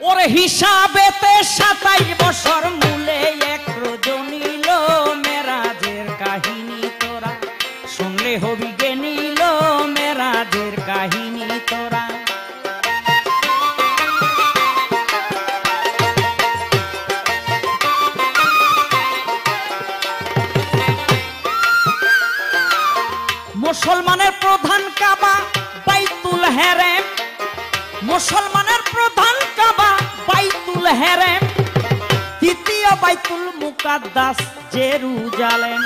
ওরে হিসাবেতে 27 বছর মূলে এক রজনীল মেরাজের কাহিনী তোরা শুনলে হবি গে নীল মেরাজের কাহিনী তোরা। মুসলমানের প্রধান কাবা বাইতুল হেরেম, মুসলমানের প্রধান কাবা বাইতুল হেরেম, দ্বিতীয় বাইতুল মুকাদ্দাস জেরুজালেম।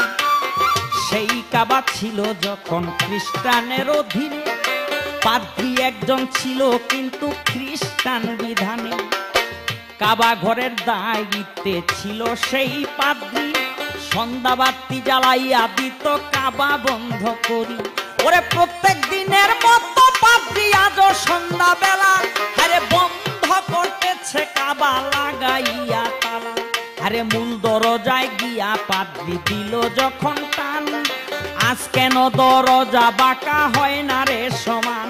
সেই কাবা ছিল যখন খ্রিস্টানের অধীনে, পাদ্রী একজন ছিল কিন্তু খ্রিস্টান বিধানে। কাবা ঘরের দায়িত্বে ছিল সেই পাদ্রী, সন্ধ্যাবাতি জ্বালাইয়া দিত কাবা বন্ধ করি। ওরে প্রত্যেক দিনের মতো পাদ্রী আজও সন্ধ্যা বেলা আরে বন্ধ করতেছে কাবা লাগাইয়া তালা। আরে মূল দরজায় গিয়া পাদ্রী দিল যখন টান, আজ কেন দরজা বাঁকা হয় না রে সমান।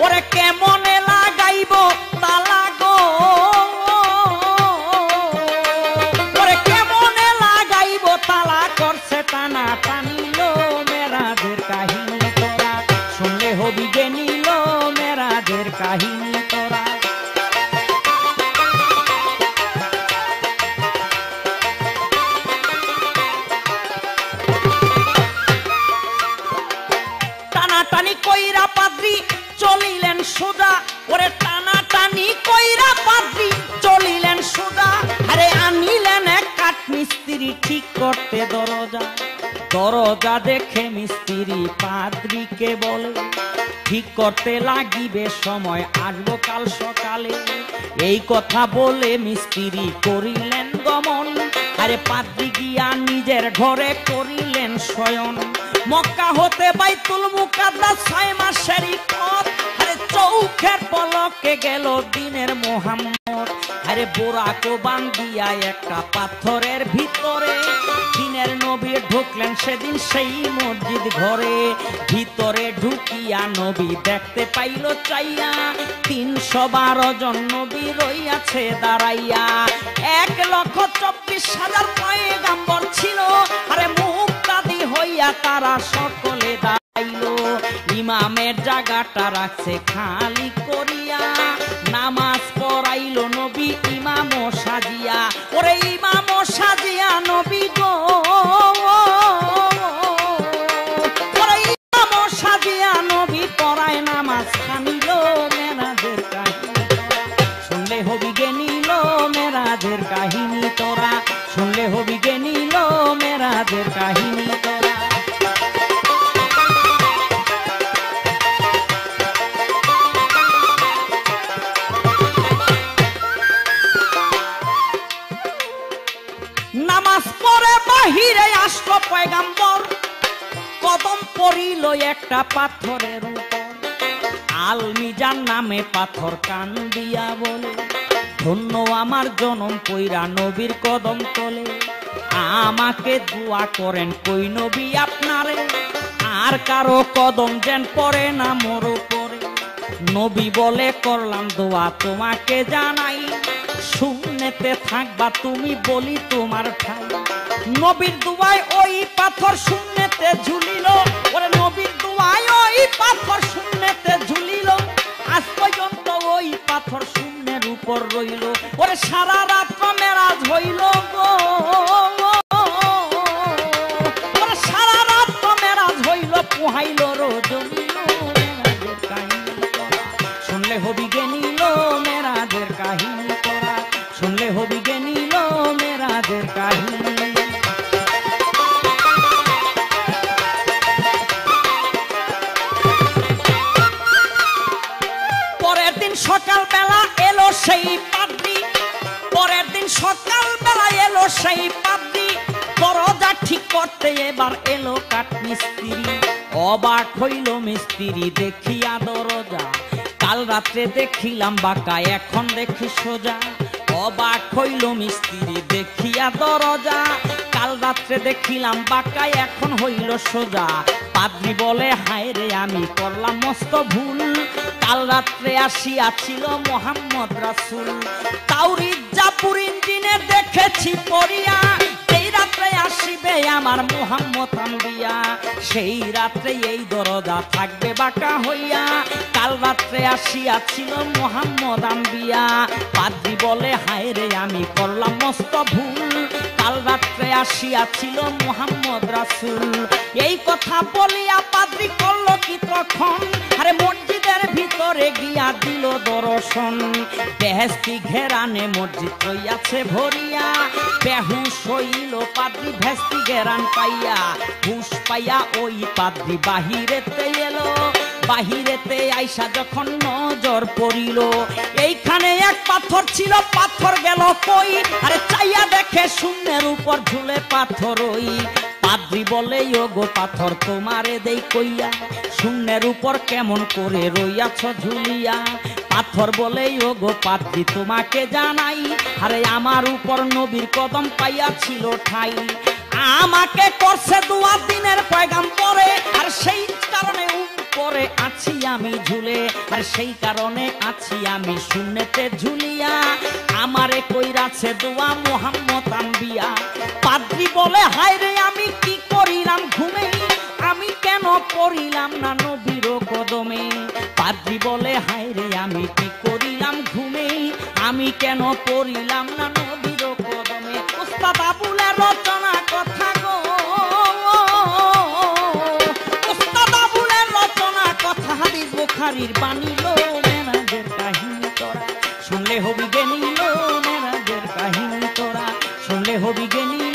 ওরে কেমনে লাগাইব তালা গো, ওরে কেমনে লাগাইব তালা, করছে টানা টানিল মেরাজের কাহিনী তোরা শুনলে হবি গে নীল মেরাজের কাহিনী তোরা। টানাটানি কইরা পাদ্রী চলিলেন সোজা, ওরে টানাটানি কইরা পাদ্রী চলিলেন সোজা। আরে আনিলেন এক কাঠ মিস্ত্রি ঠিক করতে দরজা। দরজা দেখে মিস্ত্রি পাদ্রীকে বলে, ঠিক করতে লাগিবে সময়, আসবো কাল সকালে। এই কথা বলে মিস্ত্রি করিলেন গমন, আরে পাদ্রী গিয়া নিজের ঘরে করিলেন শয়ন। মক্কা হতে বাইতুল মুকাদ্দাস 6 মাসেরই পথ, আরে চৌখের পলকে গেল দিনের মোহাম্মদ। আরে বোরাকো বান্ধিয়া একটা পাথরের ভিতরে, দিনের নবী ঢুকলেন সেদিন সেই মসজিদ ঘরে। ভিতরে ঢুকিয়া নবী দেখতে পাইল চাইয়া, 312 জন নবী রইয়াছে দাঁড়াইয়া। 1,24,000 পয়গাম্বর ছিল, আরে মুক্তাদি হইয়া তারা সকলে দাঁড়াইল। ইমামের জায়গাটা রাখছে খালি করিয়া, নামাজ পড়াইল নবী ইমামও সাজিয়া। ওরে ইমামও সাজিয়া নবী গো, ওরে ইমামও সাজিয়া নবী পড়ায় নামাজ খানিল মেরাজের কাহিনী তোরা শুনলে হবি গে নীল মেরাজের কাহিনী তোরা শুনলে হবি গে নীল মেরাজের কাহিনী তোরা। নামাজ পড়ে বাহিরে আসলো পয়গাম্বর, কদম পড়িল একটা পাথরের উপর। আল মিজান নামে পাথর কান দিয়া বলে, ধন্য আমার জনম পইরা নবীর কদম তলে। আমাকে দোয়া করেন কই নবী আপনারে, আর কারো কদম যেন পড়ে না মোর উপরে। নবী বলে করলাম দোয়া তোমাকে জানাই, শূন্যতে থাকবা তুমি বলি তোমার ঠাই। নবীর দুয়ায় ওই পাথর শূন্যতে ঝুলিল, ওরে নবীর দুয়ায় ওই পাথর শূন্যতে ঝুলিল। আজ পর্যন্ত ওই পাথর শূন্যের উপর রইল। ওরে সারা রাত মেরাজ হইল গো, ওরে সারা রাত মেরাজ হইল, পোহাইল রজনী মেরাজের কাহিনী তোরা শুনলে হবি গে নীল মেরাজের কাহিনী তোরা শুনলে হবি গে নীল মেরাজের কাহিনী। পরের দিন সকাল বেলা এলো সেই পাদ্রী, পরের দিন সকাল বেলা এলো সেই পাদ্রী। দরজা ঠিক করতে এবার এলো কাঠ মিস্ত্রি। অবাক হইল মিস্ত্রি দেখিয়া দরজা, কাল রাত্রে দেখিলাম বাঁকা এখন দেখি সোজা। অবাক হইল মিস্ত্রি দেখিয়া দরজা, কাল রাত্রে দেখিলাম বাঁকা এখন হইল সোজা। পাদ্রী বলে হায় রে আমি করলাম মস্ত ভুল, কাল রাত্রে আসিয়াছিল মোহাম্মদ রাসূল তাওরীত জাবুর ইঞ্জিনে দেখেছি পড়িয়া এই রাত্রে আসিবে আমার মোহাম্মদ আম্বিয়া সেই রাত্রে এই দরজা থাকবে বাঁকা হইয়া কাল রাত্রে আসিয়াছিল মোহাম্মদ আম্বিয়া পাদ্রী বলে হায় রে আমি করলাম মস্ত ভুল কাল রাত্রে আসিয়াছিল মোহাম্মদ রাসূল এই কথা বলিয়া পাদ্রী করল কি তখন আরে মসজিদের ভিতরে গিয়া দিল দর্শন বেহেশতি ঘেরানে মসজিদ হইয়াছে ভরিয়া বেহুশ হইল পাদ্রী ভেস্তি ঘেরান পাইয়া হুশ পাইয়া ওই পাদ্রী বাহিরেতে এলো বাহিরেতে আইসা যখন নজর পড়িল এইখানে এক পাথর ছিল পাথর গেল কই আরে চাইয়া দেখে শূন্যের উপর ঝুলে পাথর ওই পাদ্রী বলে ও গো পাথর তোমারে দেই কইয়া শূন্যের উপর কেমন করে রইয়াছ ঝুলিয়া পাথর বলে ও গো পাদ্রী তোমাকে জানাই আরে আমার উপর নবীর কদম পাইয়াছিল ঠাই আমাকে করছে দুয়া দিনের পয়গাম পরে আর সেই কারণে উপরে আছি আমি ঝুলে আর সেই কারণে আছি আমি শূন্যতে ঝুলিয়া আমারে কইরাছে দোয়া মোহাম্মদ আম্বিয়া পাদ্রী বলে হায় রে আমি কি করিলাম ঘুমে আমি কেন পড়িলাম না নবীর কদমে পাদ্রী বলে হায় রে আমি কি করিলাম ঘুমে আমি কেন পড়িলাম না নবীর কদমে উস্তাদ আবুলের রচনা কথা গো উস্তাদ আবুলের রচনা কথা হাদিস বুখারীর বাণী লো মেরাজের কাহিনী তোরা শুনলে হবি জ্ঞানী লো মেরাজের কাহিনী তোরা শুনলে হবি জ্ঞানী